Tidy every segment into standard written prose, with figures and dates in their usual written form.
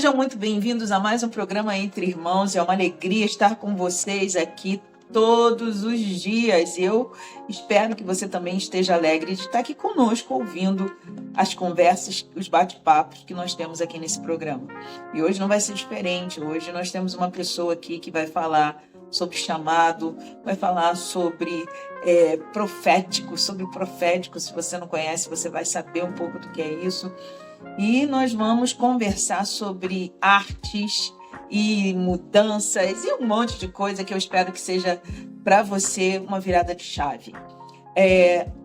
Sejam muito bem-vindos a mais um programa Entre Irmãos. É uma alegria estar com vocês aqui todos os dias. E eu espero que você também esteja alegre de estar aqui conosco, ouvindo as conversas, os bate-papos que nós temos aqui nesse programa. E hoje não vai ser diferente. Hoje nós temos uma pessoa aqui que vai falar sobre chamado, vai falar sobre profético, sobre o profético. Se você não conhece, você vai saber um pouco do que é isso. E nós vamos conversar sobre artes e mudanças e um monte de coisa que eu espero que seja para você uma virada de chave.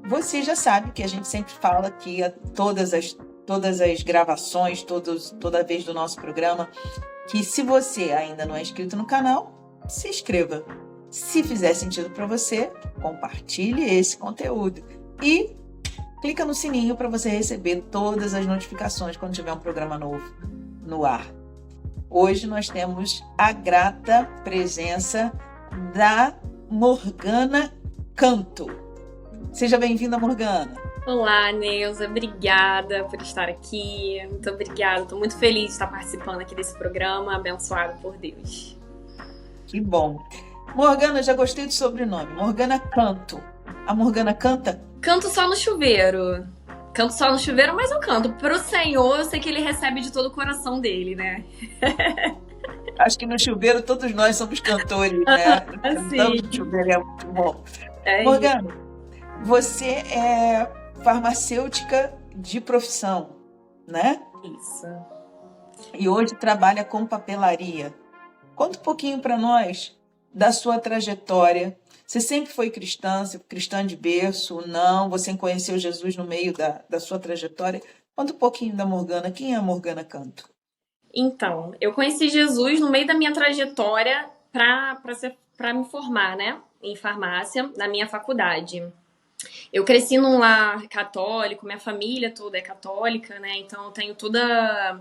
Você já sabe que a gente sempre fala aqui, todas as gravações, toda vez do nosso programa, que se você ainda não é inscrito no canal, se inscreva. Se fizer sentido para você, compartilhe esse conteúdo. E clica no sininho para você receber todas as notificações quando tiver um programa novo no ar. Hoje nós temos a grata presença da Morgana Canto. Seja bem-vinda, Morgana. Olá, Neuza. Obrigada por estar aqui. Muito obrigada. Estou muito feliz de estar participando aqui desse programa, abençoado por Deus. Que bom. Morgana, já gostei do sobrenome. Morgana Canto. A Morgana canta? Canto só no chuveiro. Canto só no chuveiro, mas eu canto. Pro Senhor, eu sei que Ele recebe de todo o coração dele, né? Acho que no chuveiro todos nós somos cantores, né? Sim. No chuveiro é muito bom. Morgana, você é farmacêutica de profissão, né? Isso. E hoje trabalha com papelaria. Conta um pouquinho para nós da sua trajetória. Você sempre foi cristã de berço? Não? Você conheceu Jesus no meio da sua trajetória? Conta um pouquinho da Morgana. Quem é a Morgana Canto? Então, eu conheci Jesus no meio da minha trajetória para me formar, né? Em farmácia, na minha faculdade. Eu cresci num lar católico, minha família toda é católica, né? Então eu tenho toda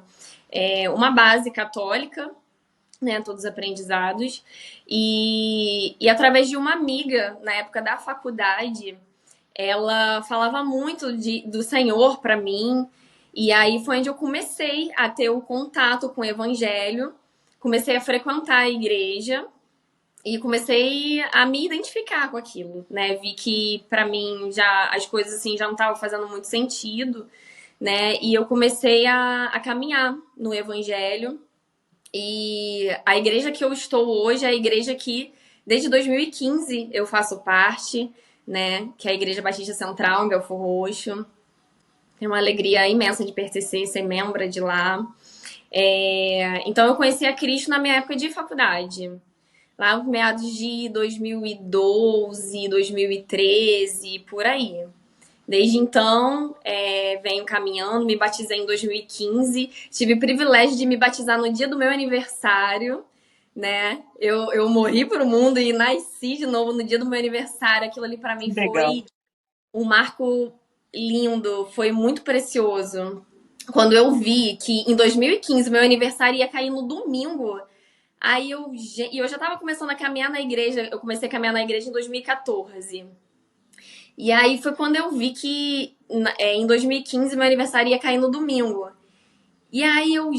uma base católica, né, todos os aprendizados, e através de uma amiga, na época da faculdade, ela falava muito do Senhor para mim, e aí foi onde eu comecei a ter o contato com o Evangelho, comecei a frequentar a igreja, e comecei a me identificar com aquilo, né, vi que para mim já as coisas assim já não estavam fazendo muito sentido, né, e eu comecei a caminhar no Evangelho. E a igreja que eu estou hoje é a igreja que, desde 2015, eu faço parte, né? Que é a Igreja Batista Central, em Belford Roxo. Tenho uma alegria imensa de pertencer, ser membro de lá. Então, eu conheci a Cristo na minha época de faculdade. Lá no meados de 2012, 2013, por aí. Desde então, venho caminhando, me batizei em 2015, tive o privilégio de me batizar no dia do meu aniversário, né? Eu morri pro mundo e nasci de novo no dia do meu aniversário. Aquilo ali para mim foi um marco lindo, foi muito precioso. Quando eu vi que em 2015 meu aniversário ia cair no domingo, aí eu já tava começando a caminhar na igreja, eu comecei a caminhar na igreja em 2014. E aí foi quando eu vi que em 2015 meu aniversário ia cair no domingo. E aí eu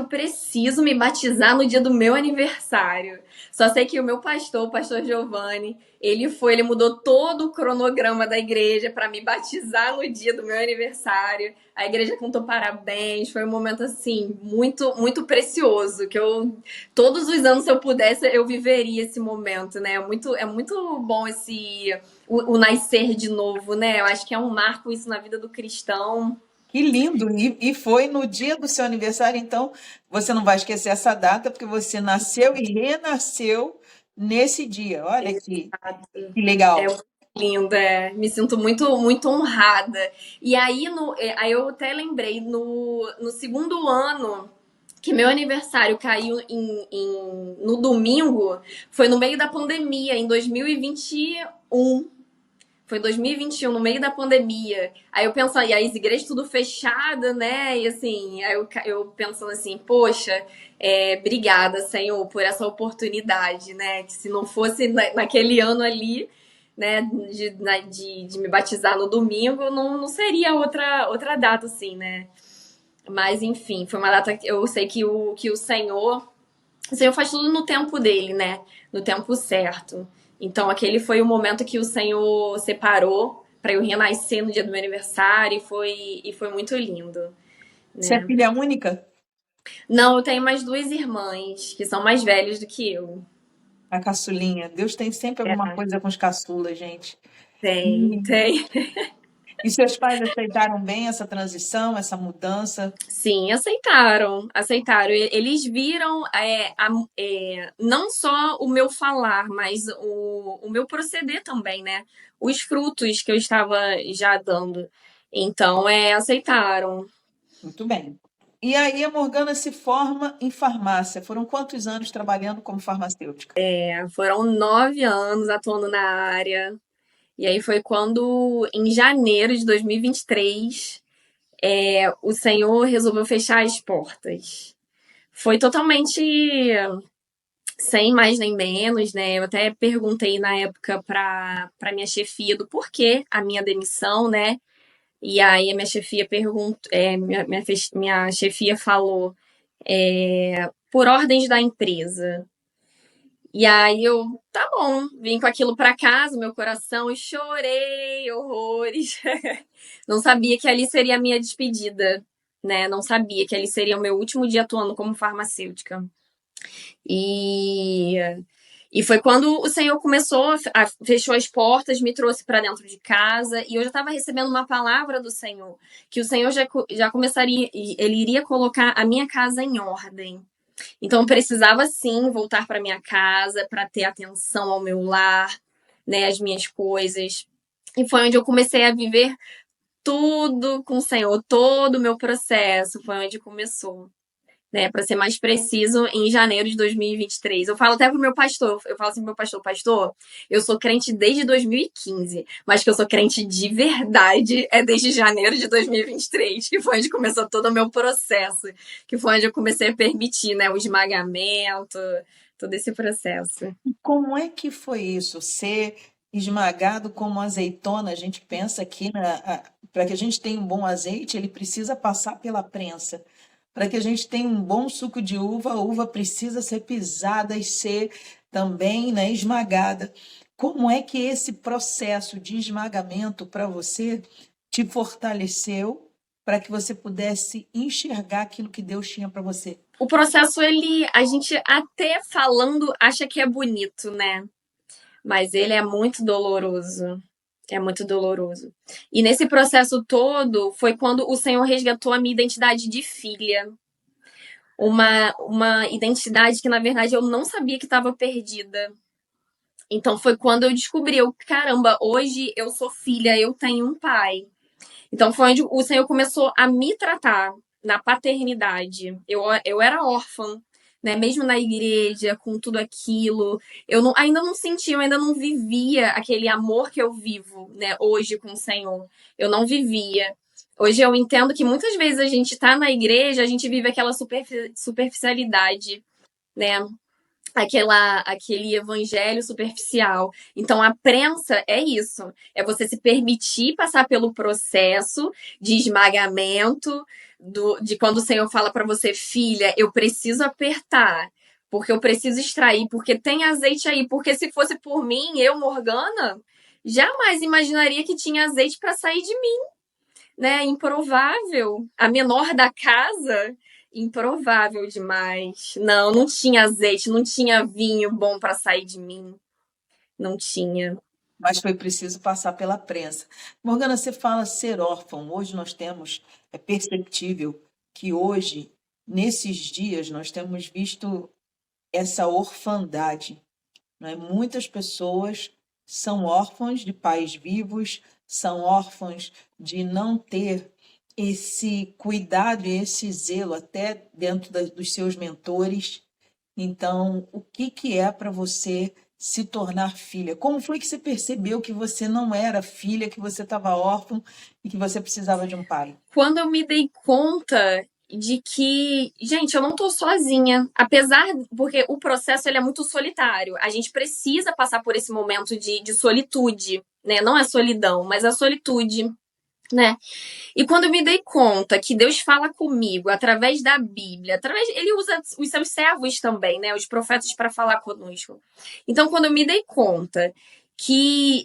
preciso me batizar no dia do meu aniversário. Só sei que o meu pastor, o pastor Giovanni, ele mudou todo o cronograma da igreja para me batizar no dia do meu aniversário. A igreja cantou parabéns, foi um momento assim muito muito precioso, que todos os anos se eu pudesse eu viveria esse momento, né? É muito bom o nascer de novo, né? Eu acho que é um marco isso na vida do cristão. Que lindo! E foi no dia do seu aniversário, então você não vai esquecer essa data, porque você nasceu e renasceu nesse dia. Olha que legal. É lindo, me sinto muito, muito honrada. E aí, aí eu até lembrei, no segundo ano que meu aniversário caiu no domingo, foi no meio da pandemia, em 2021. Foi 2021, no meio da pandemia. Aí eu penso, e as igrejas tudo fechada, né? E assim, aí eu pensando assim, poxa, obrigada, Senhor, por essa oportunidade, né? Que se não fosse naquele ano ali, né, de me batizar no domingo, não seria outra data, assim, né? Mas, enfim, foi uma data que eu sei que o Senhor faz tudo no tempo dele, né? No tempo certo. Então, aquele foi o momento que o Senhor separou para eu renascer no dia do meu aniversário e foi muito lindo, Você é né? filha única? Não, eu tenho mais duas irmãs que são mais velhas do que eu. A caçulinha. Deus tem sempre alguma É, coisa com os caçulas, gente. tem, E, tem. e seus pais aceitaram bem essa transição, essa mudança? Sim, aceitaram, aceitaram. Eles viram não só o meu falar, mas o meu proceder também, né? Os frutos que eu estava já dando. Então, aceitaram. Muito bem. E aí a Morgana se forma em farmácia. Foram quantos anos trabalhando como farmacêutica? Foram 9 anos atuando na área. E aí foi quando, em janeiro de 2023, o Senhor resolveu fechar as portas. Foi totalmente sem mais nem menos, né? Eu até perguntei na época para minha chefia do porquê a minha demissão, né? E aí a minha chefia perguntou, minha chefia falou, por ordens da empresa. E aí eu, tá bom, vim com aquilo para casa, meu coração, e chorei horrores. Não sabia que ali seria a minha despedida, né? Não sabia que ali seria o meu último dia atuando como farmacêutica. E E foi quando o Senhor fechou as portas, me trouxe para dentro de casa, e eu já estava recebendo uma palavra do Senhor, que o Senhor já começaria, ele iria colocar a minha casa em ordem. Então eu precisava sim voltar para minha casa, para ter atenção ao meu lar, né, as minhas coisas. E foi onde eu comecei a viver tudo com o Senhor, todo o meu processo, foi onde começou, né, para ser mais preciso, em janeiro de 2023. Eu falo até pro meu pastor, eu falo assim pro meu pastor, pastor, eu sou crente desde 2015, mas que eu sou crente de verdade é desde janeiro de 2023, que foi onde começou todo o meu processo, que foi onde eu comecei a permitir, né, o esmagamento, todo esse processo. Como é que foi isso? Ser esmagado como azeitona, a gente pensa que para que a gente tenha um bom azeite, ele precisa passar pela prensa. Para que a gente tenha um bom suco de uva, a uva precisa ser pisada e ser também, né, esmagada. Como é que esse processo de esmagamento para você te fortaleceu para que você pudesse enxergar aquilo que Deus tinha para você? O processo, a gente até falando acha que é bonito, né? Mas ele é muito doloroso. É muito doloroso. E nesse processo todo foi quando o Senhor resgatou a minha identidade de filha. Uma identidade que, na verdade, eu não sabia que estava perdida. Então foi quando eu descobri, caramba, hoje eu sou filha, eu tenho um pai. Então foi onde o Senhor começou a me tratar na paternidade. Eu era órfã, né? Mesmo na igreja, com tudo aquilo, ainda não sentia, eu ainda não vivia aquele amor que eu vivo, né? Hoje com o Senhor, eu não vivia. Hoje eu entendo que muitas vezes a gente tá na igreja, a gente vive aquela superficialidade, né? Aquele evangelho superficial. Então, a prensa é isso: é você se permitir passar pelo processo de esmagamento, de quando o Senhor fala para você, filha, eu preciso apertar, porque eu preciso extrair, porque tem azeite aí. Porque se fosse por mim, eu, Morgana, jamais imaginaria que tinha azeite para sair de mim, né? Improvável. A menor da casa, improvável demais. Não, não tinha azeite, não tinha vinho bom para sair de mim. Não tinha. Mas foi preciso passar pela prensa. Morgana, você fala ser órfão. Hoje nós temos, é perceptível que hoje, nesses dias, nós temos visto essa orfandade, não é? Muitas pessoas são órfãos de pais vivos, são órfãos de não ter esse cuidado e esse zelo até dentro dos seus mentores. Então, o que que é para você se tornar filha? Como foi que você percebeu que você não era filha, que você estava órfã e que você precisava de um pai? Quando eu me dei conta de que, gente, eu não tô sozinha, apesar, porque o processo ele é muito solitário. A gente precisa passar por esse momento de solitude, né? Não é solidão, mas a solitude. né? E quando eu me dei conta que Deus fala comigo através da Bíblia, ele usa os seus servos também, né, os profetas para falar conosco. Então, quando eu me dei conta que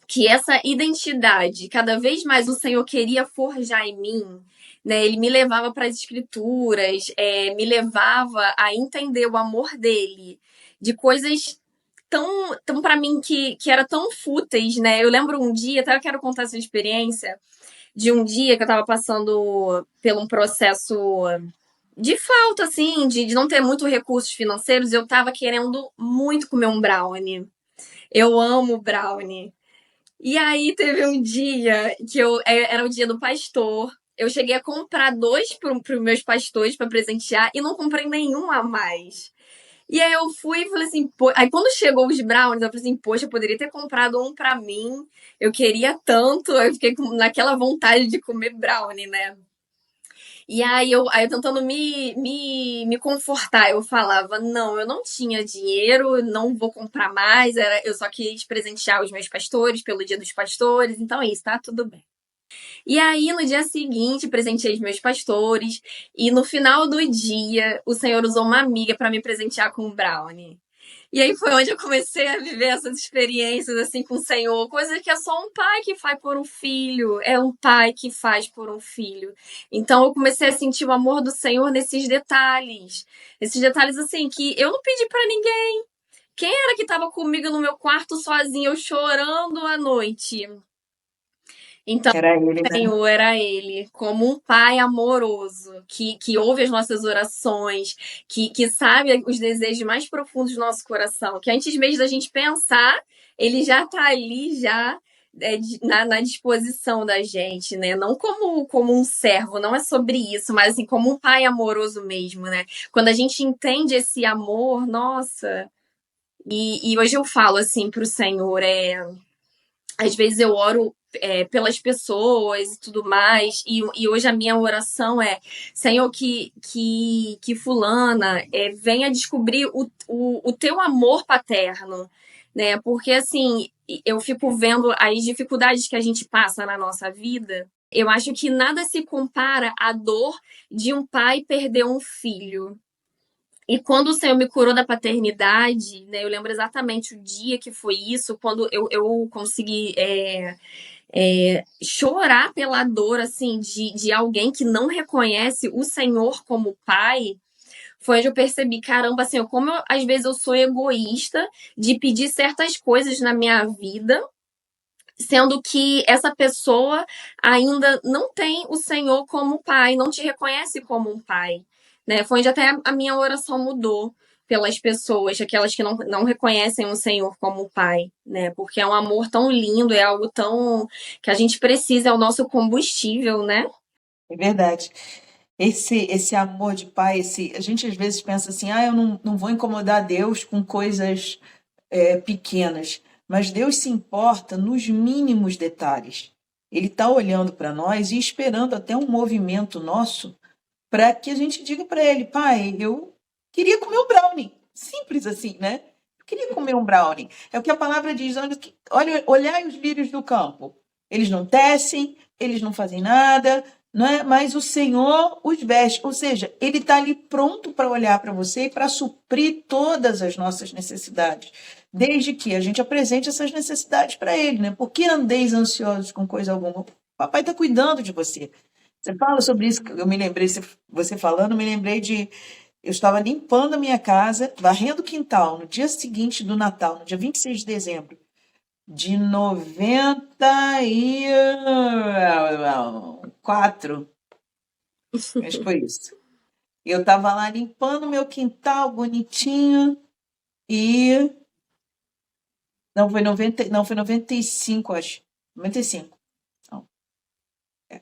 que essa identidade, cada vez mais o Senhor queria forjar em mim, né? Ele me levava para as escrituras, me levava a entender o amor dele, de coisas tão para mim que era tão fúteis, né? Eu lembro um dia, até eu quero contar essa experiência, de um dia que eu estava passando por um processo de falta, assim, de não ter muito recursos financeiros, eu estava querendo muito comer um brownie. Eu amo brownie. E aí teve um dia que era o dia do pastor. Eu cheguei a comprar dois para os meus pastores para presentear e não comprei nenhum a mais. E aí eu fui e falei assim, pô... Aí quando chegou os brownies, eu falei assim, poxa, eu poderia ter comprado um para mim. Eu queria tanto, eu fiquei naquela vontade de comer brownie, né? E aí eu tentando me confortar, eu falava, não, eu não tinha dinheiro, não vou comprar mais, eu só quis presentear os meus pastores pelo Dia dos Pastores, então é isso, tá tudo bem. E aí, no dia seguinte, presenteei os meus pastores, e no final do dia, o Senhor usou uma amiga para me presentear com um brownie. E aí foi onde eu comecei a viver essas experiências assim com o Senhor, coisa que é só um pai que faz por um filho, é um pai que faz por um filho. Então eu comecei a sentir o amor do Senhor nesses detalhes assim que eu não pedi para ninguém. Quem era que estava comigo no meu quarto sozinho, eu chorando à noite? Então Era ele, né? Senhor era Ele, como um Pai amoroso, que ouve as nossas orações, que sabe os desejos mais profundos do nosso coração, que antes mesmo da gente pensar, Ele já está ali, já na disposição da gente, né? Não como um servo, não é sobre isso, mas assim, como um Pai amoroso mesmo, né? Quando a gente entende esse amor, nossa. E hoje eu falo assim para o Senhor, às vezes eu oro pelas pessoas e tudo mais, e hoje a minha oração é, Senhor, que fulana venha descobrir o teu amor paterno, né? Porque assim, eu fico vendo as dificuldades que a gente passa na nossa vida. Eu acho que nada se compara à dor de um pai perder um filho. E quando o Senhor me curou da paternidade, né, eu lembro exatamente o dia que foi isso, quando eu consegui chorar pela dor assim de alguém que não reconhece o Senhor como pai. Foi onde eu percebi, caramba, assim, como às vezes eu sou egoísta de pedir certas coisas na minha vida, sendo que essa pessoa ainda não tem o Senhor como pai, não te reconhece como um pai, né? Foi onde até a minha oração mudou pelas pessoas, aquelas que não reconhecem o Senhor como pai, né? Porque é um amor tão lindo, é algo tão que a gente precisa, é o nosso combustível, né? É verdade. Esse amor de pai, a gente às vezes pensa assim, eu não vou incomodar Deus com coisas pequenas, mas Deus se importa nos mínimos detalhes. Ele está olhando para nós e esperando até um movimento nosso para que a gente diga para ele, pai, eu queria comer um brownie. Simples assim, né? Eu queria comer um brownie. É o que a palavra diz, olhai os lírios do campo. Eles não tecem, eles não fazem nada, não é? Mas o Senhor os veste. Ou seja, ele está ali pronto para olhar para você e para suprir todas as nossas necessidades. Desde que a gente apresente essas necessidades para ele, né? Por que andeis ansiosos com coisa alguma? O papai está cuidando de você. Você fala sobre isso, eu me lembrei, você falando, me lembrei de. Eu estava limpando a minha casa, varrendo o quintal, no dia seguinte do Natal, no dia 26 de dezembro de 94. Acho que foi isso. Eu estava lá limpando meu quintal bonitinho e. Não, foi 90, não, foi 95, acho. 95. Não, é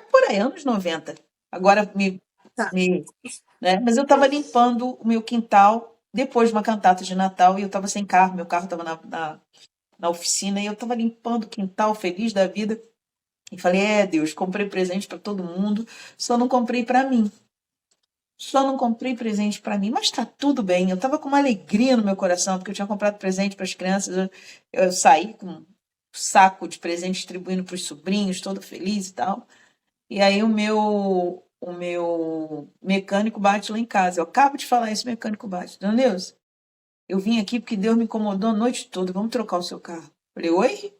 por aí, anos 90. Agora Tá. né? Mas eu estava limpando o meu quintal depois de uma cantata de Natal e eu estava sem carro, meu carro estava na oficina e eu estava limpando o quintal, feliz da vida. E falei: Deus, comprei presente para todo mundo, só não comprei para mim. Só não comprei presente para mim, mas está tudo bem. Eu estava com uma alegria no meu coração, porque eu tinha comprado presente para as crianças. Eu saí com saco de presente distribuindo para os sobrinhos, todo feliz e tal. E aí o meu mecânico bate lá em casa. Eu acabo de falar isso, o mecânico bate. Dona Neuza, eu vim aqui porque Deus me incomodou a noite toda. Vamos trocar o seu carro. Falei, oi?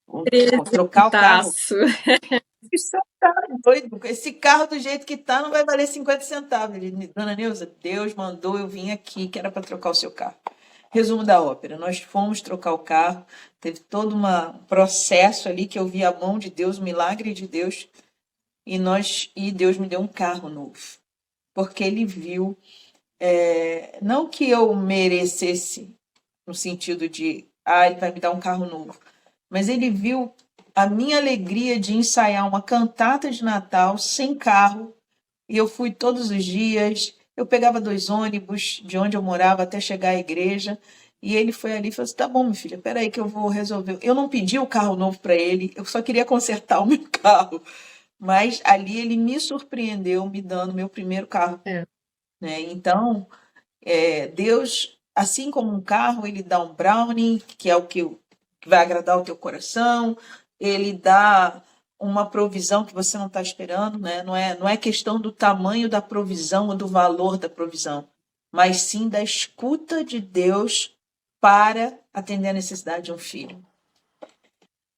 Vou trocar o carro? Taço. Isso tá doido. Esse carro do jeito que tá não vai valer 50 centavos. Ele, Dona Neuza, Deus mandou eu vim aqui que era para trocar o seu carro. Resumo da ópera. Nós fomos trocar o carro. Teve todo um processo ali que eu vi a mão de Deus, o milagre de Deus. E Deus me deu um carro novo. Porque ele viu, não que eu merecesse, no sentido de, ele vai me dar um carro novo, mas ele viu a minha alegria de ensaiar uma cantata de Natal sem carro, e eu fui todos os dias, eu pegava 2 ônibus de onde eu morava até chegar à igreja, e ele foi ali e falou assim, tá bom, minha filha, peraí que eu vou resolver. Eu não pedi o carro novo para ele, eu só queria consertar o meu carro, mas ali ele me surpreendeu me dando meu primeiro carro, É. né? Então, Deus, assim como um carro, ele dá um brownie, que é o que vai agradar o teu coração, ele dá uma provisão que você não está esperando, né? Não é questão do tamanho da provisão ou do valor da provisão, mas sim da escuta de Deus para atender a necessidade de um filho.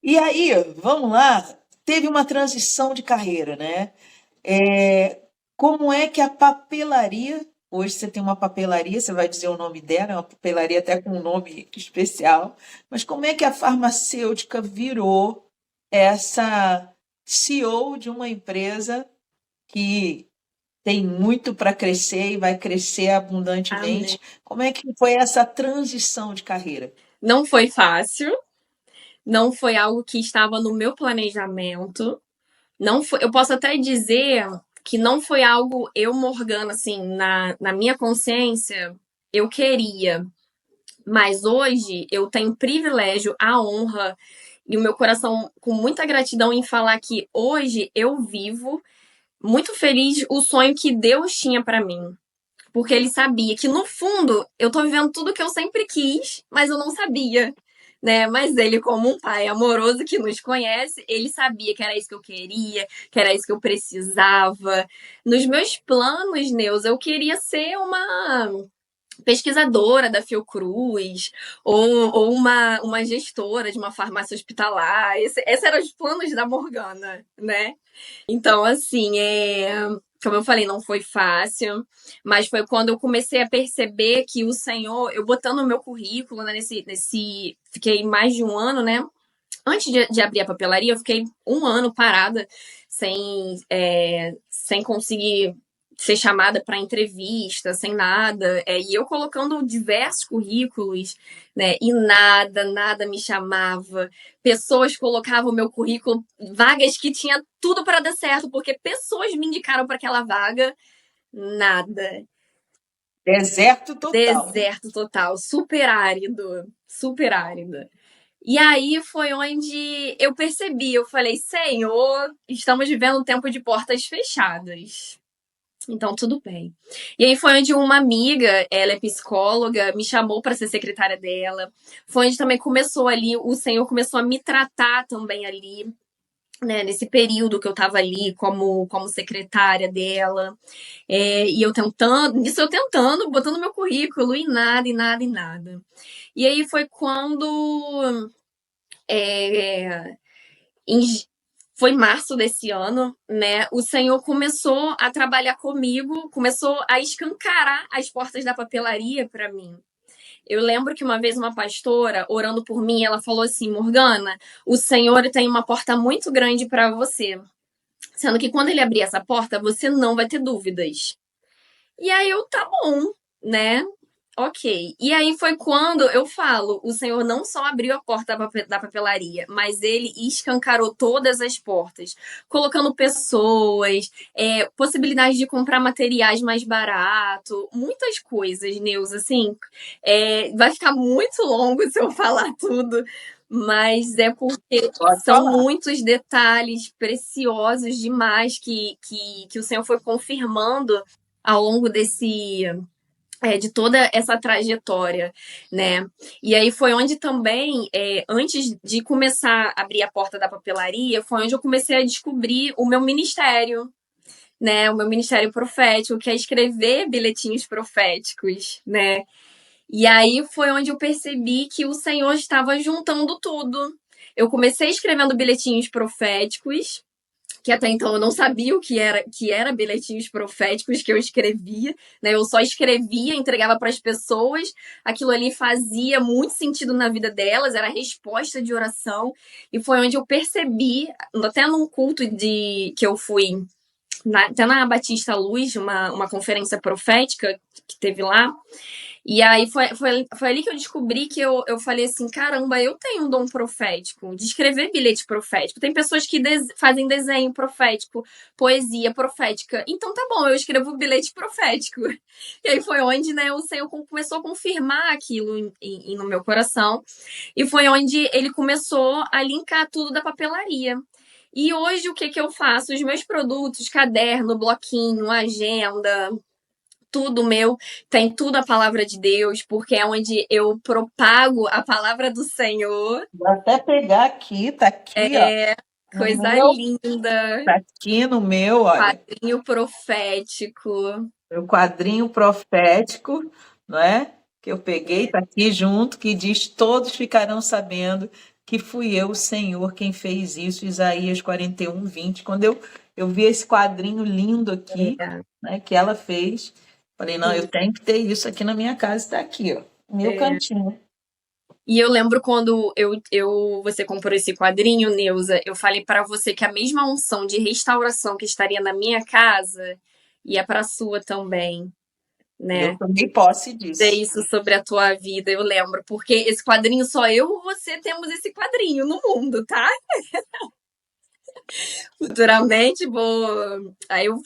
E aí, vamos lá, teve uma transição de carreira, né? Como é que a papelaria, hoje você tem uma papelaria, você vai dizer o nome dela, é uma papelaria até com um nome especial, mas como é que a farmacêutica virou essa CEO de uma empresa que tem muito para crescer e vai crescer Amém. abundantemente? Como é que foi essa transição de carreira? Não foi fácil, não foi algo que estava no meu planejamento. Não foi, eu posso até dizer que não foi algo eu, Morgana, assim, na minha consciência, eu queria. Mas hoje eu tenho privilégio, a honra e o meu coração com muita gratidão em falar que hoje eu vivo muito feliz o sonho que Deus tinha para mim. Porque ele sabia que, no fundo, eu tô vivendo tudo que eu sempre quis, mas eu não sabia, né? Mas ele, como um pai amoroso que nos conhece, ele sabia que era isso que eu queria, que era isso que eu precisava. Nos meus planos, Neuza, eu queria ser uma pesquisadora da Fiocruz ou uma gestora de uma farmácia hospitalar. Esse eram os planos da Morgana, né? Então, assim, como eu falei, não foi fácil, mas foi quando eu comecei a perceber que o Senhor, eu botando o meu currículo, né, fiquei mais de um ano, né? Antes de abrir a papelaria, eu fiquei um ano parada, sem conseguir ser chamada para entrevista, sem nada. E eu colocando diversos currículos, né? E nada me chamava. Pessoas colocavam o meu currículo, vagas que tinha tudo para dar certo, porque pessoas me indicaram para aquela vaga, nada. Deserto total, né? Deserto total, super árido, super árido. E aí foi onde eu percebi, eu falei, Senhor, estamos vivendo um tempo de portas fechadas. Então, tudo bem. E aí foi onde uma amiga, ela é psicóloga, me chamou para ser secretária dela. Foi onde também começou ali, o Senhor começou a me tratar também ali, né, nesse período que eu estava ali como secretária dela. E eu tentando, botando meu currículo e nada, e nada, e nada. E aí foi quando é, em, foi março desse ano, né? O Senhor começou a trabalhar comigo, começou a escancarar as portas da papelaria para mim. Eu lembro que uma vez uma pastora, orando por mim, ela falou assim: Morgana, o Senhor tem uma porta muito grande para você. Sendo que quando ele abrir essa porta, você não vai ter dúvidas. E aí eu, tá bom, né? Ok. E aí foi quando eu falo, o Senhor não só abriu a porta da papelaria, mas ele escancarou todas as portas, colocando pessoas, possibilidade de comprar materiais mais barato, muitas coisas, Neuza, assim, vai ficar muito longo se eu falar tudo, mas é porque Pode são falar. muitos detalhes preciosos demais que o Senhor foi confirmando ao longo de toda essa trajetória, né? E aí foi onde também, antes de começar a abrir a porta da papelaria, foi onde eu comecei a descobrir o meu ministério, né? O meu ministério profético, que é escrever bilhetinhos proféticos, né? E aí foi onde eu percebi que o Senhor estava juntando tudo. Eu comecei escrevendo bilhetinhos proféticos, que até então eu não sabia o que era bilhetinhos proféticos que eu escrevia, né? Eu só escrevia, entregava para as pessoas, aquilo ali fazia muito sentido na vida delas, era resposta de oração, e foi onde eu percebi, até num culto que eu fui, até na Batista Luz, uma conferência profética que teve lá, e aí foi ali que eu descobri que eu falei assim, caramba, eu tenho um dom profético, de escrever bilhete profético. Tem pessoas que fazem desenho profético, poesia profética. Então tá bom, eu escrevo bilhete profético. E aí foi onde, né, o Senhor começou a confirmar aquilo no meu coração. E foi onde ele começou a linkar tudo da papelaria. E hoje o que eu faço? Os meus produtos, caderno, bloquinho, agenda, tudo meu, tem tudo a palavra de Deus, porque é onde eu propago a palavra do Senhor. Vou até pegar aqui, tá aqui, ó, no Coisa meu, linda, tá aqui no meu, olha, quadrinho profético. meu quadrinho profético, não é? Que eu peguei, tá aqui junto, que diz: todos ficarão sabendo que fui eu, o Senhor, quem fez isso, Isaías 41:20. Quando eu vi esse quadrinho lindo aqui, É, né, que ela fez, falei, não, eu tenho que ter isso aqui na minha casa, está aqui, ó, meu cantinho. E eu lembro quando você comprou esse quadrinho, Neuza, eu falei para você que a mesma unção de restauração que estaria na minha casa ia para a sua também, E eu né? tomei posse É disso. isso sobre a tua vida, eu lembro, porque esse quadrinho só eu e você temos esse quadrinho no mundo, tá? Futuramente vou. Aí eu,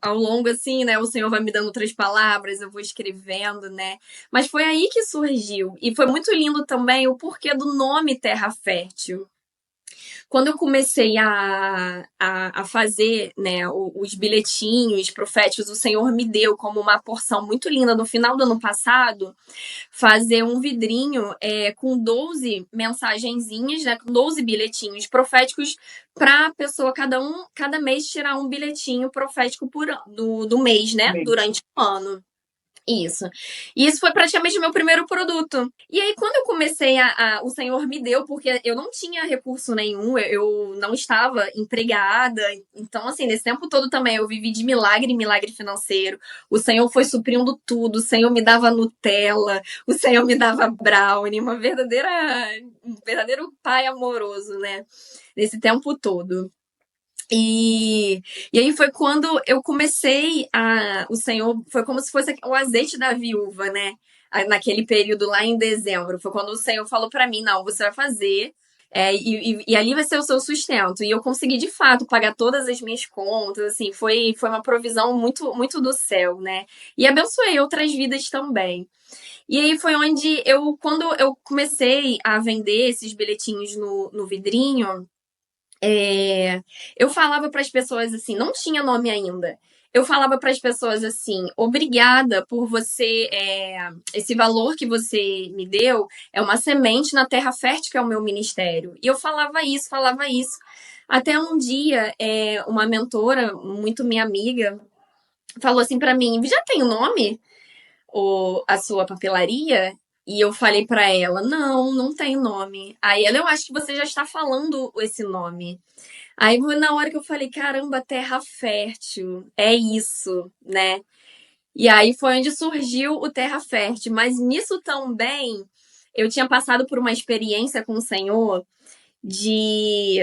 ao longo, assim, né? O Senhor vai me dando outras palavras, eu vou escrevendo, né? Mas foi aí que surgiu. E foi muito lindo também o porquê do nome Terra Fértil. Quando eu comecei a fazer, né, os bilhetinhos proféticos, o Senhor me deu como uma porção muito linda no final do ano passado fazer um vidrinho com 12 mensagenzinhas, né, com 12 bilhetinhos proféticos para a pessoa, cada mês, tirar um bilhetinho profético do mês, né, durante o ano. Isso. E isso foi praticamente o meu primeiro produto. E aí, quando eu comecei o Senhor me deu, porque eu não tinha recurso nenhum, eu não estava empregada. Então, assim, nesse tempo todo também eu vivi de milagre em milagre financeiro. O Senhor foi suprindo tudo. O Senhor me dava Nutella, o Senhor me dava brownie, um verdadeiro pai amoroso, né? Nesse tempo todo. E, e aí foi quando eu comecei o Senhor, foi como se fosse o azeite da viúva, né? Naquele período lá em dezembro. Foi quando o Senhor falou para mim: não, você vai fazer. E ali vai ser o seu sustento. E eu consegui, de fato, pagar todas as minhas contas, assim, foi uma provisão muito, muito do céu, né? E abençoei outras vidas também. E aí foi onde quando eu comecei a vender esses bilhetinhos no vidrinho, eu falava para as pessoas assim, não tinha nome ainda. Eu falava para as pessoas assim: obrigada por você, esse valor que você me deu é uma semente na terra fértil que é o meu ministério. E eu falava isso, falava isso. Até um dia, uma mentora, muito minha amiga, falou assim para mim: já tem o nome? A sua papelaria? E eu falei para ela: não, não tem nome. Aí ela: eu acho que você já está falando esse nome. Aí na hora que eu falei, caramba, terra fértil, é isso, né? E aí foi onde surgiu o Terra Fértil. Mas nisso também eu tinha passado por uma experiência com o Senhor de,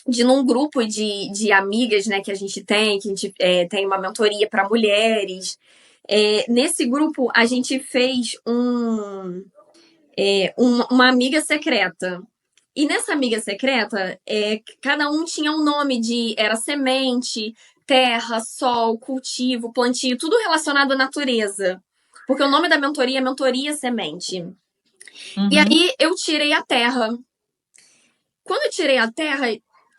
de num grupo de amigas, né, que a gente tem, que a gente tem uma mentoria para mulheres. Nesse grupo a gente fez uma amiga secreta. E nessa amiga secreta, cada um tinha um nome era semente, terra, sol, cultivo, plantio, tudo relacionado à natureza. Porque o nome da mentoria é Mentoria Semente. E Uhum. aí eu tirei a terra. Quando eu tirei a terra,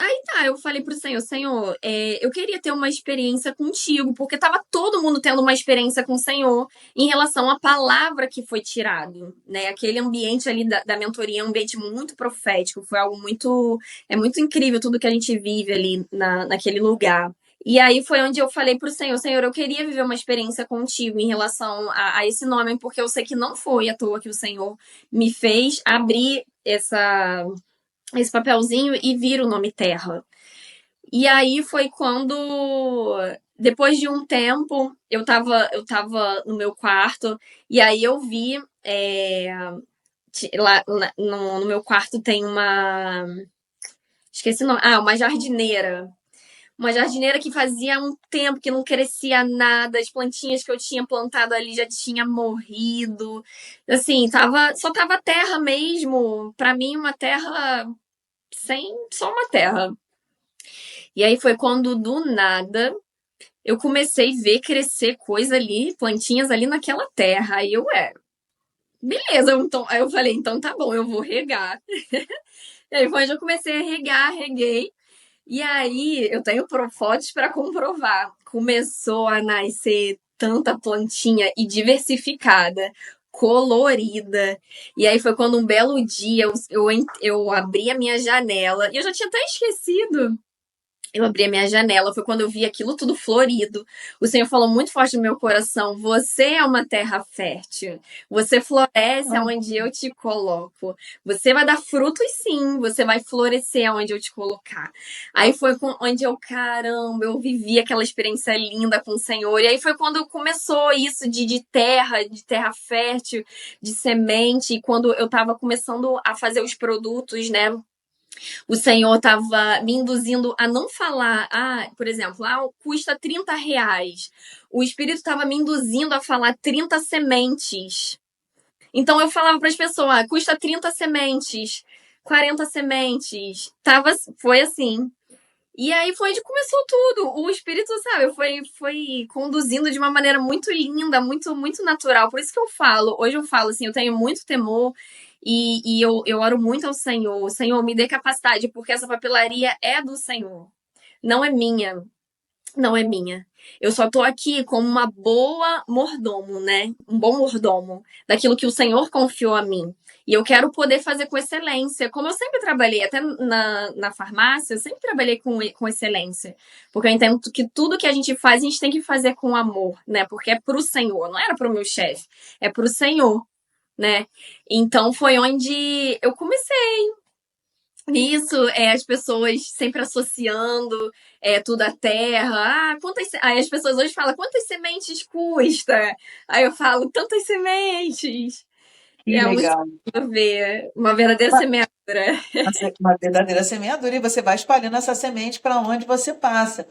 Aí tá, eu falei pro Senhor, Senhor, eu queria ter uma experiência contigo, porque tava todo mundo tendo uma experiência com o Senhor em relação à palavra que foi tirado, né? Aquele ambiente ali da mentoria é um ambiente muito profético, foi algo muito, muito incrível tudo que a gente vive ali naquele lugar. E aí foi onde eu falei pro Senhor, Senhor, eu queria viver uma experiência contigo em relação a esse nome, porque eu sei que não foi à toa que o Senhor me fez abrir esse papelzinho e vira o nome Terra. E aí foi quando, depois de um tempo, eu tava no meu quarto, e aí eu vi. Lá no meu quarto tem uma. Esqueci o nome. Ah, uma jardineira. Uma jardineira que fazia um tempo que não crescia nada, as plantinhas que eu tinha plantado ali já tinha morrido. Assim, só tava terra mesmo. Pra mim, uma terra sem. Só uma terra. E aí foi quando, do nada, eu comecei a ver crescer coisa ali, plantinhas ali naquela terra. Aí beleza. Então, aí eu falei, então tá bom, eu vou regar. E aí foi onde eu comecei a regar, reguei. E aí eu tenho fotos para comprovar. Começou a nascer tanta plantinha e diversificada, colorida. E aí foi quando um belo dia eu abri a minha janela e eu já tinha até esquecido. Eu abri a minha janela, foi quando eu vi aquilo tudo florido. O Senhor falou muito forte no meu coração: você é uma terra fértil. Você floresce aonde eu te coloco. Você vai dar frutos, sim. Você vai florescer aonde eu te colocar. Aí foi onde caramba, eu vivi aquela experiência linda com o Senhor. E aí foi quando começou isso de terra fértil, de semente. E quando eu tava começando a fazer os produtos, né? O Senhor estava me induzindo a não falar, por exemplo, custa R$ 30. O Espírito estava me induzindo a falar 30 sementes. Então eu falava para as pessoas, custa 30 sementes, 40 sementes. Foi assim. E aí foi onde começou tudo. O Espírito, sabe, foi conduzindo de uma maneira muito linda, muito, muito natural. Por isso que hoje eu falo assim, eu tenho muito temor e eu oro muito ao Senhor. Senhor, me dê capacidade, porque essa papelaria é do Senhor, não é minha. Não é minha. Eu só tô aqui como uma boa mordomo, né? Um bom mordomo daquilo que o Senhor confiou a mim. E eu quero poder fazer com excelência. Como eu sempre trabalhei, até na farmácia, eu sempre trabalhei com excelência. Porque eu entendo que tudo que a gente faz, a gente tem que fazer com amor, né? Porque é pro Senhor, não era pro meu chefe, é pro Senhor, né? Então foi onde eu comecei. Isso, as pessoas sempre associando tudo à terra. Aí as pessoas hoje falam, quantas sementes custa? Aí eu falo, tantas sementes. Que É muito legal. a ver, uma verdadeira semeadura. Uma verdadeira semeadura, e você vai espalhando essa semente para onde você passa.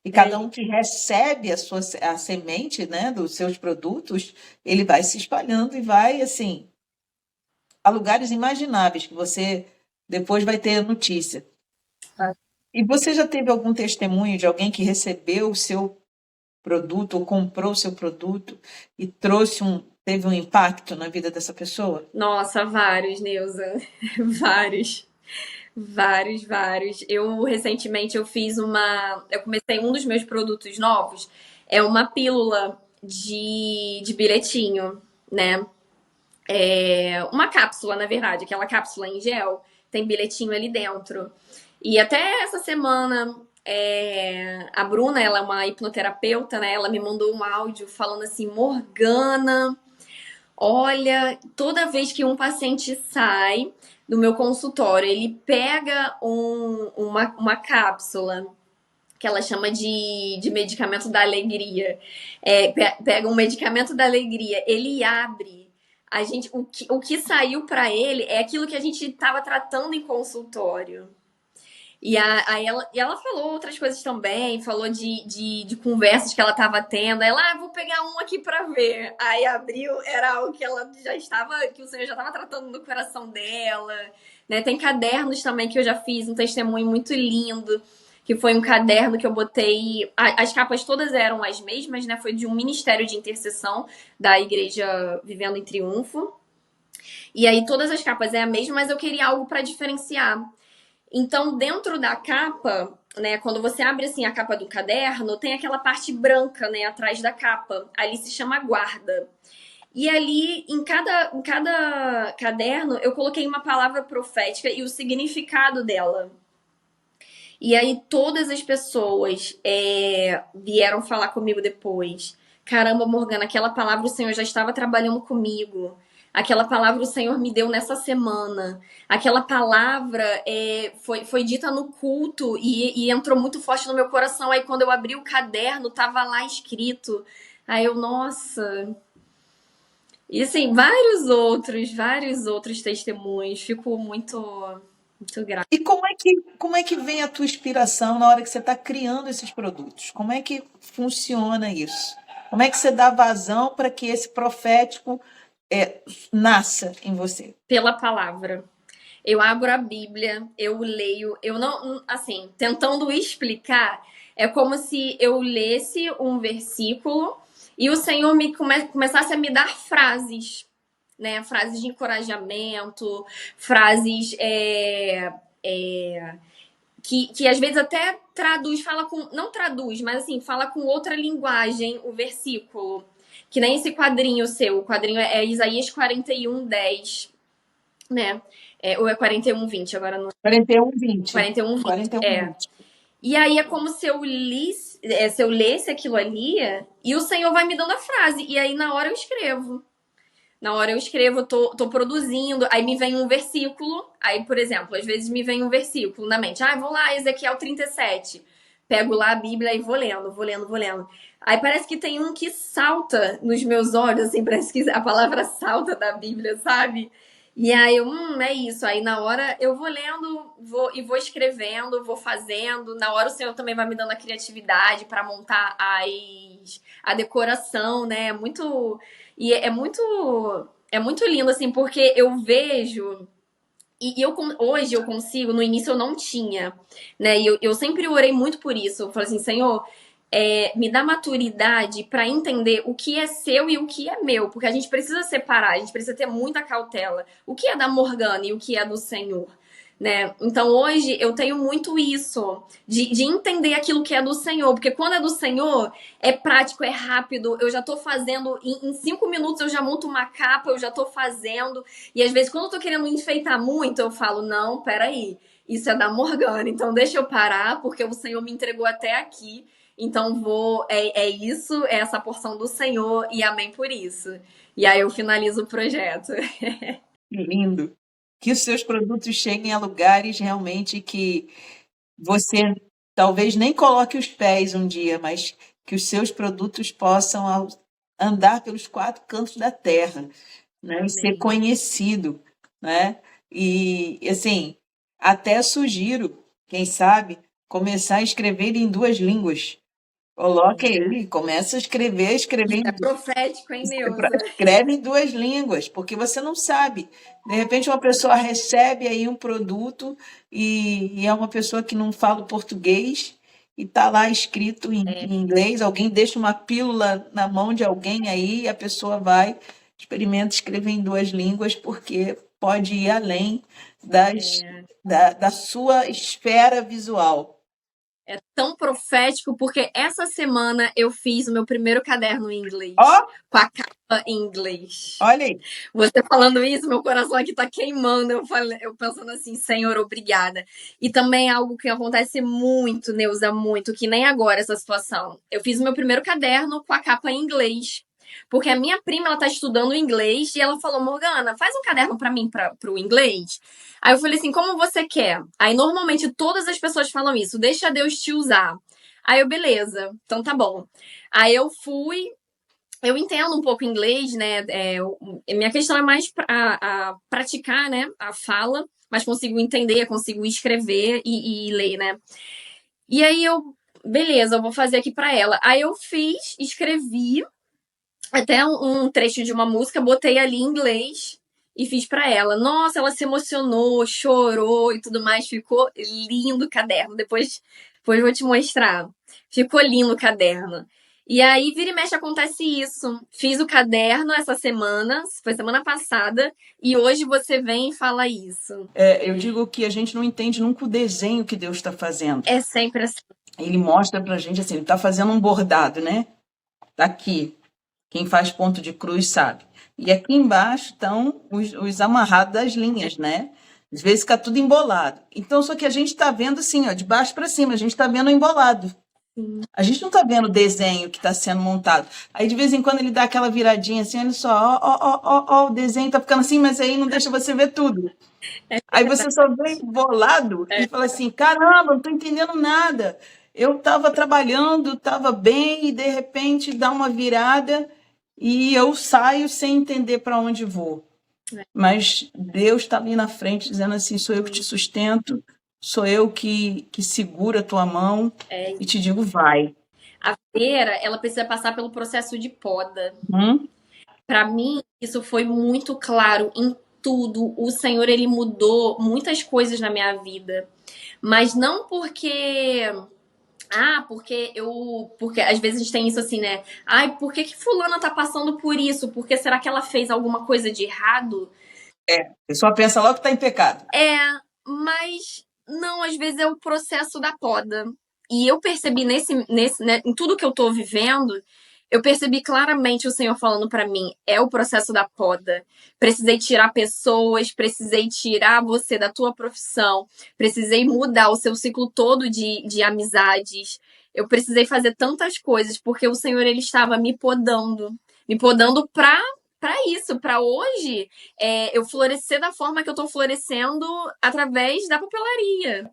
E cada É, um que recebe a semente, né, dos seus produtos, ele vai se espalhando e vai, assim, a lugares imagináveis que você depois vai ter notícia. E você já teve algum testemunho de alguém que recebeu o seu produto ou comprou o seu produto e teve um impacto na vida dessa pessoa? nossa, vários, Neuza. Vários. Vários, vários. Recentemente eu comecei um dos meus produtos novos, é uma pílula de bilhetinho, né? Uma cápsula, na verdade, aquela cápsula em gel, tem bilhetinho ali dentro. E até essa semana, a Bruna, ela é uma hipnoterapeuta, né? Ela me mandou um áudio falando assim: Morgana, olha, toda vez que um paciente sai do meu consultório, ele pega uma cápsula que ela chama de medicamento da alegria. Pega um medicamento da alegria, ele abre. O que saiu para ele é aquilo que a gente estava tratando em consultório. Ela falou outras coisas também, falou de conversas que ela estava tendo. Ela, vou pegar um aqui para ver. Aí abriu, era algo que ela já estava, que o Senhor já estava tratando no coração dela. Né? Tem cadernos também que eu já fiz, um testemunho muito lindo, que foi um caderno que eu botei. As capas todas eram as mesmas, né? Foi de um ministério de intercessão da Igreja Vivendo em Triunfo. E aí todas as capas é a mesma, mas eu queria algo para diferenciar. Então, dentro da capa, né, quando você abre assim a capa do caderno, tem aquela parte branca, né, atrás da capa. Ali se chama guarda. E ali, em cada caderno, eu coloquei uma palavra profética e o significado dela. E aí todas as pessoas vieram falar comigo depois. Caramba, Morgana, aquela palavra o Senhor já estava trabalhando comigo. Aquela palavra o Senhor me deu nessa semana. Aquela palavra foi dita no culto e entrou muito forte no meu coração. Aí quando eu abri o caderno, tava lá escrito. Aí eu, nossa. E assim, vários outros testemunhos. Fico muito grata. E como é que vem a tua inspiração na hora que você está criando esses produtos? Como é que funciona isso? Como é que você dá vazão para que esse profético nasça em você? Pela palavra. Eu abro a Bíblia, eu leio, eu não, assim, tentando explicar, é como se eu lesse um versículo e o Senhor começasse a me dar frases, né? Frases de encorajamento, frases que às vezes até traduz, não traduz, mas assim, fala com outra linguagem o versículo. Que nem esse quadrinho seu, o quadrinho é Isaías 41:10, né? Ou é 41:20, agora não. 41:20. 41:20. 41:20. E aí é como se se eu lesse aquilo ali e o Senhor vai me dando a frase. E aí na hora eu escrevo. Na hora eu escrevo, eu tô produzindo, aí me vem um versículo. Aí, por exemplo, às vezes me vem um versículo na mente. Vou lá, Ezequiel 37. Pego lá a Bíblia e vou lendo, vou lendo, vou lendo. Aí parece que tem um que salta nos meus olhos, assim, parece que a palavra salta da Bíblia, sabe? E aí eu, é isso. Aí na hora eu vou lendo, vou escrevendo, vou fazendo. Na hora o Senhor também vai me dando a criatividade para montar a decoração, né? É muito lindo, assim, porque eu vejo. Hoje eu consigo, no início eu não tinha, né? E eu sempre orei muito por isso. Eu falei assim, Senhor, me dá maturidade para entender o que é seu e o que é meu, porque a gente precisa separar, a gente precisa ter muita cautela. O que é da Morgana e o que é do Senhor, né? Então hoje eu tenho muito isso, de entender aquilo que é do Senhor, porque quando é do Senhor, é prático, é rápido, eu já tô fazendo, em 5 minutos eu já monto uma capa, eu já tô fazendo, e às vezes quando eu tô querendo enfeitar muito, eu falo, não, peraí, isso é da Morgana, então deixa eu parar, porque o Senhor me entregou até aqui, então isso, é essa porção do Senhor, e amém por isso. E aí eu finalizo o projeto. Lindo. Que os seus produtos cheguem a lugares realmente que você talvez nem coloque os pés um dia, mas que os seus produtos possam andar pelos quatro cantos da terra, né? E ser Amém. conhecido, né? E assim, até sugiro, quem sabe, começar a escrever em duas línguas. Coloque aí, começa a escrever É profético, hein, Neuza? escreve em duas línguas, porque você não sabe. De repente, uma pessoa recebe aí um produto e é uma pessoa que não fala o português e está lá escrito em inglês. Alguém deixa uma pílula na mão de alguém aí e a pessoa vai, experimenta escrever em duas línguas, porque pode ir além da sua esfera visual. É tão profético porque essa semana eu fiz o meu primeiro caderno em inglês, Ó, com a capa em inglês. olha aí. Você falando isso, meu coração aqui tá queimando. Eu pensando assim, Senhor, obrigada. E também algo que acontece muito, Neuza, muito, que nem agora essa situação. Eu fiz o meu primeiro caderno com a capa em inglês. Porque a minha prima, ela tá estudando inglês e ela falou, Morgana, faz um caderno para mim, pro inglês. Aí eu falei assim, como você quer? Aí normalmente todas as pessoas falam isso, deixa Deus te usar. Aí eu, beleza, então tá bom. Aí eu entendo um pouco inglês, né? Minha questão é mais a praticar, né? A fala, mas consigo entender, consigo escrever e ler, né? E aí beleza, eu vou fazer aqui pra ela. Aí eu escrevi até um trecho de uma música, botei ali em inglês e fiz pra ela. Nossa, ela se emocionou, chorou e tudo mais. Ficou lindo o caderno. Depois vou te mostrar. Ficou lindo o caderno. E aí, vira e mexe, acontece isso. Fiz o caderno essa semana, foi semana passada, e hoje você vem e fala isso. Eu digo que a gente não entende nunca o desenho que Deus está fazendo. É sempre assim. Ele mostra pra gente assim, ele está fazendo um bordado, né? Tá aqui. Quem faz ponto de cruz sabe. E aqui embaixo estão os amarrados das linhas, né? Às vezes fica tudo embolado. Então, só que a gente está vendo assim, ó, de baixo para cima, a gente está vendo embolado. A gente não está vendo o desenho que está sendo montado. Aí, de vez em quando, ele dá aquela viradinha assim, olha só, ó, o desenho está ficando assim, mas aí não deixa você ver tudo. Aí você só vê embolado e fala assim, caramba, não estou entendendo nada. Eu estava trabalhando, estava bem, e de repente dá uma virada e eu saio sem entender para onde vou. Mas Deus está ali na frente, dizendo assim, sou eu que te sustento, sou eu que segura a tua mão e te digo, vai. A feira, ela precisa passar pelo processo de poda. Hum? Para mim, isso foi muito claro em tudo. O Senhor, ele mudou muitas coisas na minha vida. Mas não porque porque às vezes a gente tem isso assim, né? Ai, por que fulana tá passando por isso? Porque será que ela fez alguma coisa de errado? A pessoa pensa logo que está em pecado. Mas não, às vezes é o processo da poda. E eu percebi né, em tudo que eu tô vivendo, eu percebi claramente o Senhor falando pra mim, é o processo da poda. Precisei tirar pessoas, precisei tirar você da tua profissão, precisei mudar o seu ciclo todo de amizades. Eu precisei fazer tantas coisas porque o Senhor ele estava me podando pra isso, pra hoje eu florescer da forma que eu tô florescendo através da papelaria,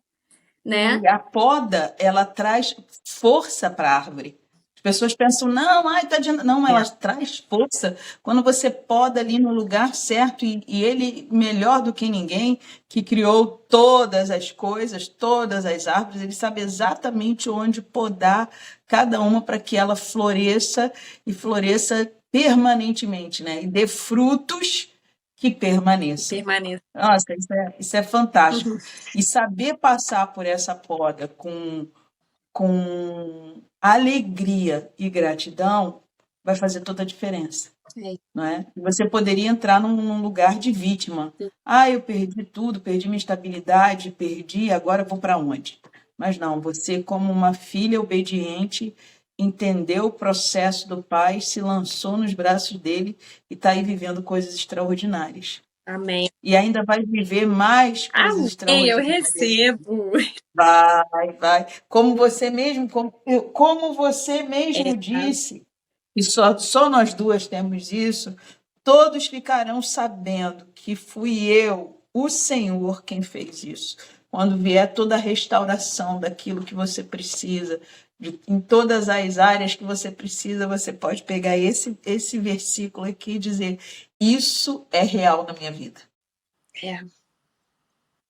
né? E a poda, ela traz força para a árvore. As pessoas pensam, não, ai, tá adiantando. Não, ela traz força quando você poda ali no lugar certo e ele, melhor do que ninguém, que criou todas as coisas, todas as árvores, ele sabe exatamente onde podar cada uma para que ela floresça e floresça permanentemente, né? E dê frutos que permaneçam. Permaneça. Nossa, isso é fantástico. E saber passar por essa poda com alegria e gratidão vai fazer toda a diferença, não é? Você poderia entrar num lugar de vítima. Ah, eu perdi tudo, perdi minha estabilidade, perdi, agora eu vou para onde? Mas não, você, como uma filha obediente, entendeu o processo do pai, se lançou nos braços dele e está aí vivendo coisas extraordinárias. Amém. E ainda vai viver mais coisas Amém, eu extraordinárias. recebo. Vai. Como você mesmo, como você mesmo disse, e só nós duas temos isso, todos ficarão sabendo que fui eu, o Senhor, quem fez isso. Quando vier toda a restauração daquilo que você precisa, em todas as áreas que você precisa, você pode pegar esse versículo aqui e dizer: isso é real na minha vida.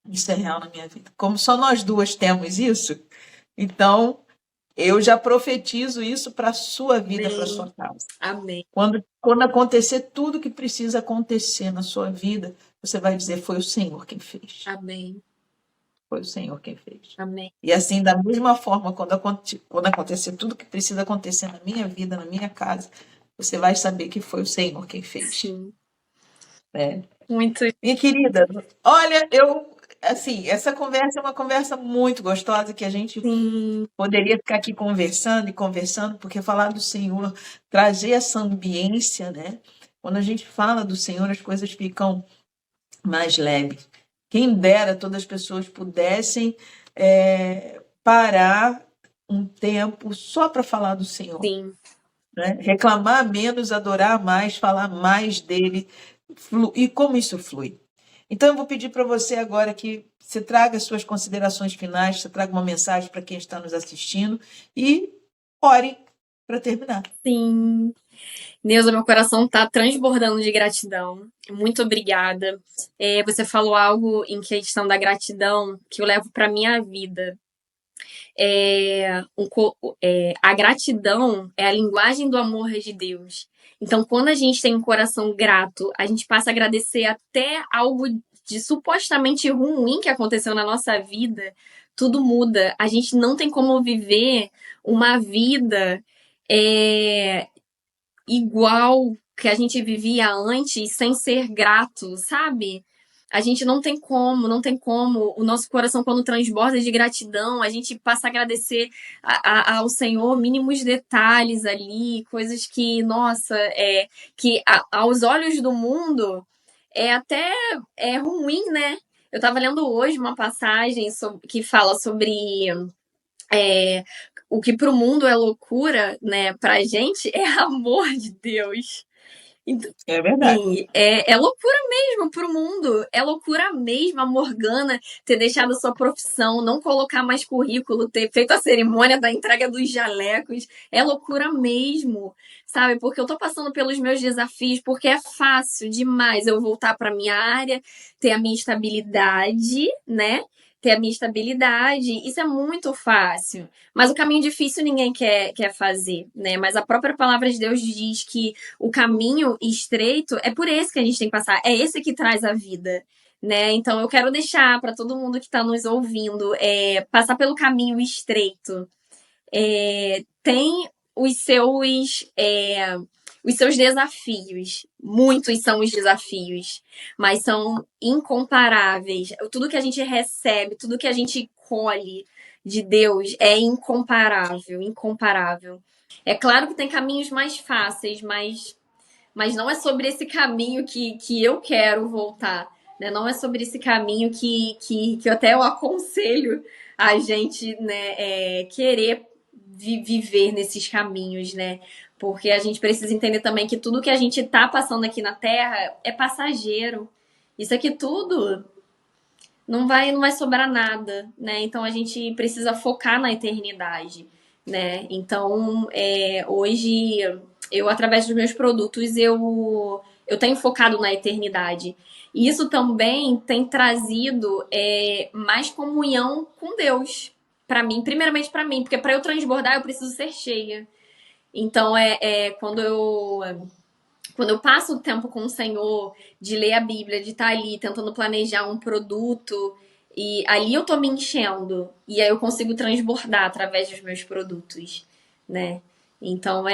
Isso é real na minha vida. Como só nós duas temos isso, então eu já profetizo isso para a sua vida, para a sua casa. Amém. Quando acontecer tudo que precisa acontecer na sua vida, você vai dizer: foi o Senhor quem fez. Amém. Foi o Senhor quem fez. Amém. E assim, da mesma forma, quando acontecer tudo que precisa acontecer na minha vida, na minha casa, você vai saber que foi o Senhor quem fez. Sim. Muito. Minha querida, olha, assim, essa conversa é uma conversa muito gostosa que a gente poderia ficar aqui conversando e conversando, porque falar do Senhor, trazer essa ambiência, né? Quando a gente fala do Senhor, as coisas ficam mais leves. Quem dera todas as pessoas pudessem parar um tempo só para falar do Senhor. Sim. Né? Reclamar menos, adorar mais, falar mais dele. E como isso flui? Então, eu vou pedir para você agora que você traga as suas considerações finais, você traga uma mensagem para quem está nos assistindo e ore para terminar. Sim. Neuza, meu coração está transbordando de gratidão. Muito obrigada. Você falou algo em questão da gratidão que eu levo para minha vida. A gratidão é a linguagem do amor de Deus. Então, quando a gente tem um coração grato, a gente passa a agradecer até algo de supostamente ruim que aconteceu na nossa vida, tudo muda. A gente não tem como viver uma vida igual que a gente vivia antes sem ser grato, sabe? A gente não tem como, o nosso coração quando transborda de gratidão, a gente passa a agradecer ao Senhor mínimos detalhes ali, coisas que, nossa, que aos olhos do mundo é até ruim, né? Eu estava lendo hoje uma passagem que fala sobre o que para o mundo é loucura, né? Para a gente é amor de Deus. Então, É verdade. sim, é loucura mesmo pro mundo. É loucura mesmo a Morgana ter deixado a sua profissão, não colocar mais currículo, ter feito a cerimônia da entrega dos jalecos. É loucura mesmo, sabe? Porque eu tô passando pelos meus desafios, porque é fácil demais eu voltar para minha área, ter a minha estabilidade, né? Ter a minha estabilidade, isso é muito fácil. Mas o caminho difícil ninguém quer fazer, né? Mas a própria palavra de Deus diz que o caminho estreito é por esse que a gente tem que passar, é esse que traz a vida, né? Então eu quero deixar para todo mundo que está nos ouvindo passar pelo caminho estreito. Tem os seus desafios, muitos são os desafios, mas são incomparáveis. Tudo que a gente recebe, tudo que a gente colhe de Deus é incomparável, incomparável. É claro que tem caminhos mais fáceis, mas não é sobre esse caminho que eu quero voltar, né? Não é sobre esse caminho que eu até eu aconselho a gente, né, querer viver nesses caminhos, né? Porque a gente precisa entender também que tudo que a gente tá passando aqui na Terra é passageiro. Isso aqui tudo não vai sobrar nada, né? Então a gente precisa focar na eternidade, né? Então, hoje eu, através dos meus produtos, eu tenho focado na eternidade. E isso também tem trazido mais comunhão com Deus para mim, primeiramente para mim, porque para eu transbordar eu preciso ser cheia. Então quando eu passo o tempo com o Senhor, de ler a Bíblia, de estar ali tentando planejar um produto, e ali eu tô me enchendo, e aí eu consigo transbordar através dos meus produtos, né? Então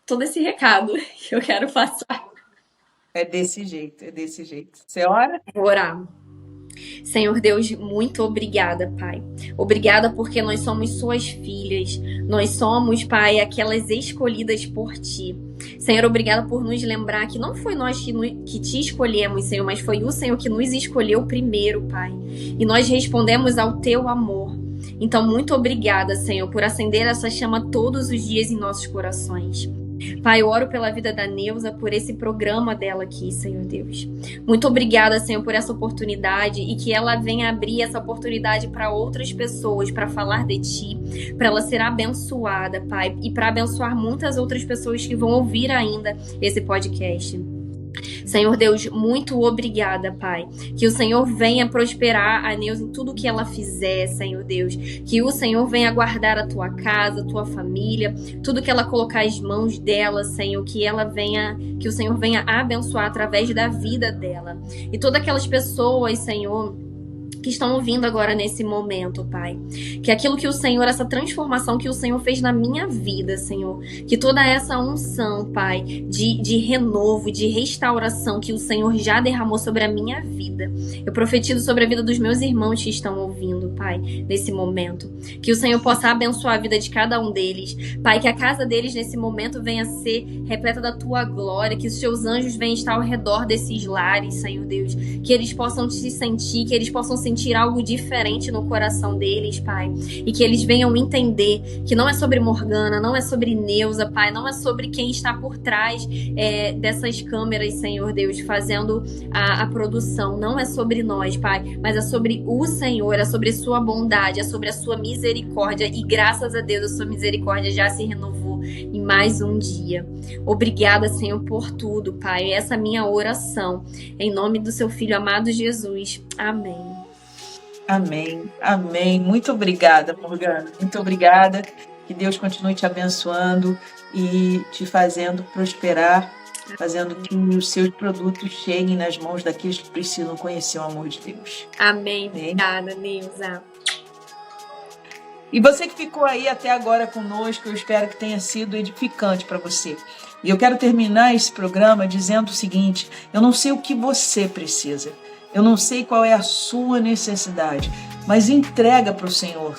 todo esse recado que eu quero passar. É desse jeito, é desse jeito. Você ora? Vou orar. Senhor Deus, muito obrigada, Pai. Obrigada porque nós somos suas filhas. Nós somos, Pai, aquelas escolhidas por ti. Senhor, obrigada por nos lembrar que não foi nós que te escolhemos, Senhor, mas foi o Senhor que nos escolheu primeiro, Pai. E nós respondemos ao teu amor. Então, muito obrigada, Senhor, por acender essa chama todos os dias em nossos corações. Pai, eu oro pela vida da Neuza, por esse programa dela aqui, Senhor Deus. Muito obrigada, Senhor, por essa oportunidade e que ela venha abrir essa oportunidade para outras pessoas, para falar de Ti, para ela ser abençoada, Pai, e para abençoar muitas outras pessoas que vão ouvir ainda esse podcast. Senhor Deus, muito obrigada, Pai. Que o Senhor venha prosperar a Neuza em tudo que ela fizer, Senhor Deus. Que o Senhor venha guardar a tua casa, a tua família, tudo que ela colocar as mãos dela, Senhor, que o Senhor venha abençoar através da vida dela. E todas aquelas pessoas, Senhor, que estão ouvindo agora nesse momento, Pai. Que aquilo que o Senhor, essa transformação que o Senhor fez na minha vida, Senhor, que toda essa unção, Pai, de renovo, de restauração que o Senhor já derramou sobre a minha vida. Eu profetizo sobre a vida dos meus irmãos que estão ouvindo, Pai, nesse momento. Que o Senhor possa abençoar a vida de cada um deles. Pai, que a casa deles nesse momento venha a ser repleta da Tua glória, que os Teus anjos venham estar ao redor desses lares, Senhor Deus. Que eles possam te sentir, que eles possam sentir algo diferente no coração deles, Pai. E que eles venham entender que não é sobre Morgana, não é sobre Neuza, Pai, não é sobre quem está por trás dessas câmeras, Senhor Deus, fazendo a produção. Não é sobre nós, Pai, mas é sobre o Senhor, é sobre sua bondade, é sobre a sua misericórdia. E graças a Deus, a sua misericórdia já se renovou em mais um dia. Obrigada, Senhor, por tudo, Pai. Essa é a minha oração. Em nome do seu Filho amado Jesus. Amém. Amém, amém. Muito obrigada, Morgana. Muito obrigada. Que Deus continue te abençoando e te fazendo prosperar, fazendo que os seus produtos cheguem nas mãos daqueles que precisam conhecer o amor de Deus. Amém. Obrigada, Neuza. E você que ficou aí até agora conosco, eu espero que tenha sido edificante para você. E eu quero terminar esse programa dizendo o seguinte: eu não sei o que você precisa, eu não sei qual é a sua necessidade, mas entrega para o Senhor,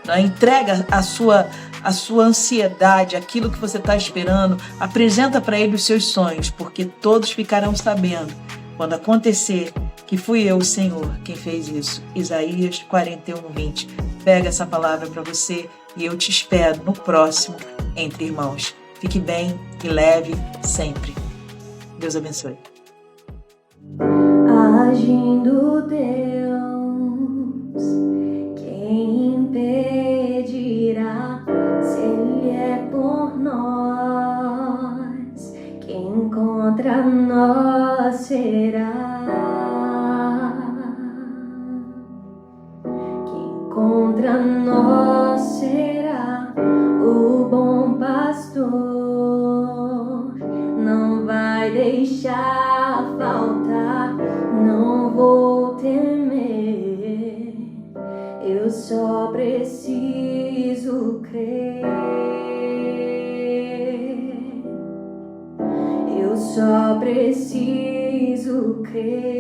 né? Entrega a sua ansiedade, aquilo que você está esperando, apresenta para Ele os seus sonhos, porque todos ficarão sabendo, quando acontecer, que fui eu, o Senhor, quem fez isso. Isaías 41:20. Pega essa palavra para você e eu te espero no próximo Entre Irmãos. Fique bem e leve sempre. Deus abençoe. Agindo Deus, quem impedirá? Se Ele é por nós, quem contra nós será? Quem contra nós será? O bom pastor não vai deixar faltar. Não vou temer, eu só preciso crer. Eu só preciso crer.